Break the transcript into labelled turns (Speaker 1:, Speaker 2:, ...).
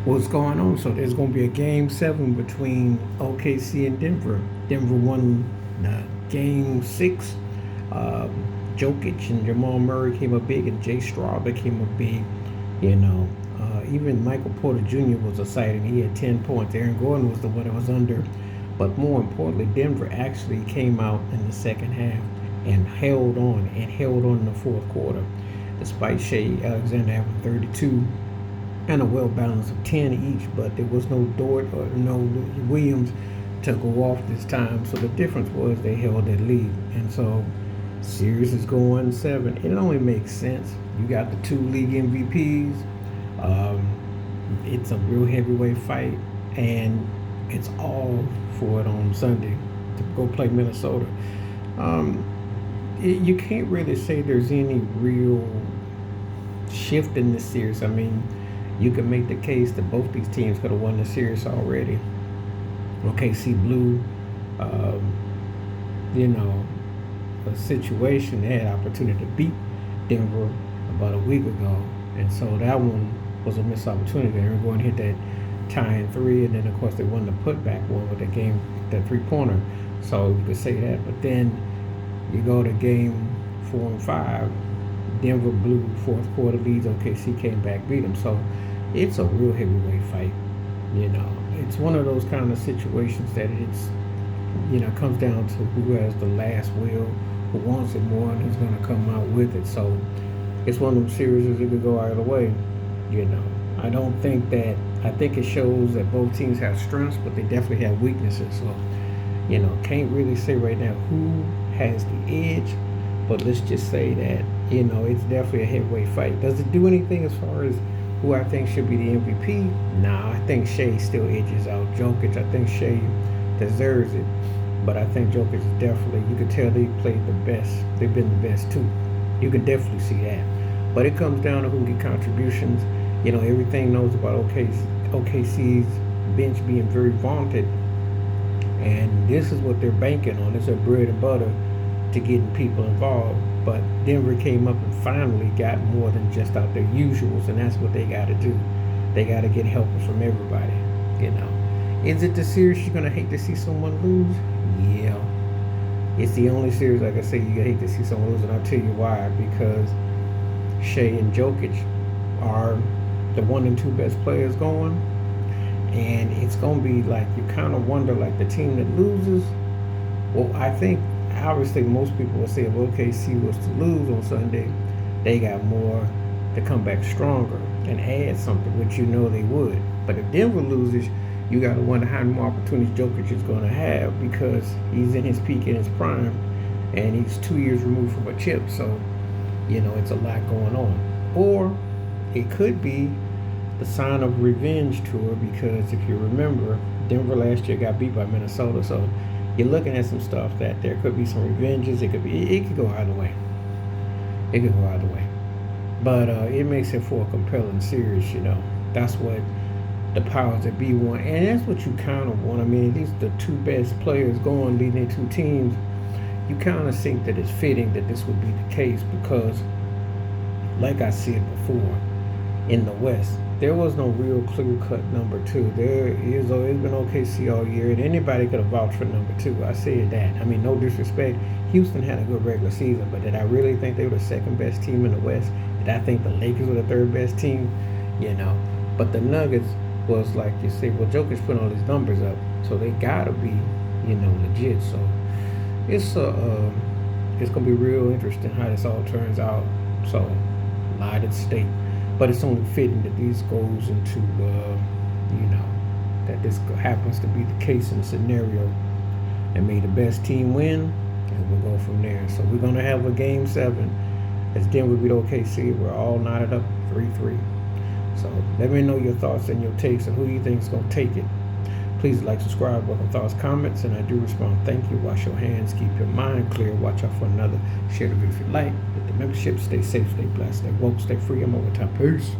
Speaker 1: what's going on. So there's going to be a game 7 between OKC and Denver. Denver won game 6. Jokic and Jamal Murray came up big, and Jay Strawber came up big. You know, even Michael Porter Jr. was a sight, and he had 10 points. Aaron Gordon was the one that was under. But more importantly, Denver actually came out in the second half and held on in the fourth quarter, despite Shea Alexander having 32 and a well balance of 10 each. But there was no Dort or no Williams to go off this time. So the difference was they held that lead. And so series is going 7. It only makes sense. You got the 2 league MVPs. It's a real heavyweight fight, and it's all for it on Sunday to go play Minnesota. You can't really say there's any real shift in this series. I mean, you can make the case that both these teams could have won the series already. OKC blew, a situation. They had opportunity to beat Denver about a week ago, and so that one was a missed opportunity. They were going to hit that tying 3, and then of course they won the putback one with that 3-pointer. So you could say that. But then you go to game 4 and 5. Denver blew fourth quarter leads. OKC came back, beat them. So it's a real heavyweight fight. It's one of those kind of situations that comes down to who has the last will, who wants it more, and who's going to come out with it. So it's one of those series that could go either way. I think it shows that both teams have strengths, but they definitely have weaknesses. So, can't really say right now who has the edge, but let's just say that, it's definitely a heavyweight fight. Does it do anything as far as who I think should be the MVP? Nah, I think Shea still edges out Jokic. I think Shea deserves it, but I think Jokic is definitely, you can tell they played the best. They've been the best too. You can definitely see that. But it comes down to who get contributions. Everything knows about OKC's bench being very vaunted, and this is what they're banking on. It's their bread and butter to getting people involved. But Denver came up and finally got more than just out their usuals, and that's what they got to do. They got to get help from everybody. Is it the series you're gonna hate to see someone lose? Yeah, it's the only series, like I say, you hate to see someone lose, and I'll tell you why. Because Shea and Jokic are the 1 and 2 best players going, and it's gonna be like, you kind of wonder, like, the team that loses. Well, I think obviously most people will say if OKC was to lose on Sunday, they got more to come back stronger and add something, which they would. But if Denver loses, you got to wonder how many more opportunities Jokic is going to have, because he's in his peak, in his prime, and he's 2 years removed from a chip. So, it's a lot going on. Or it could be the sign of revenge tour, because if you remember, Denver last year got beat by Minnesota. So you're looking at some stuff that there could be some revenges. It could go either way. It could go either way. But it makes it for a compelling series, That's what the powers that be want. And that's what you kind of want. I mean, at least the 2 best players going, leading their 2 teams. You kind of think that it's fitting that this would be the case, because, like I said before, in the West, there was no real clear-cut number 2. It's been OKC all year, and anybody could have vouched for number 2. I said that. I mean, no disrespect. Houston had a good regular season, but did I really think they were the second best team in the West? Did I think the Lakers were the third best team? But the Nuggets was like you say, well, Jokic put all his numbers up, so they gotta be, legit. So it's gonna be real interesting how this all turns out. So a lot at stake. But it's only fitting that this goes into, that this happens to be the case in the scenario, and may the best team win, and we'll go from there. So we're going to have a game 7 as Denver beat OKC. We're all knotted up 3-3. So let me know your thoughts and your takes and who you think is going to take it. Please like, subscribe, welcome thoughts, comments, and I do respond. Thank you. Wash your hands. Keep your mind clear. Watch out for another. Share the video if you like. With the membership, stay safe, stay blessed, stay woke, stay free. I'm over time. Peace.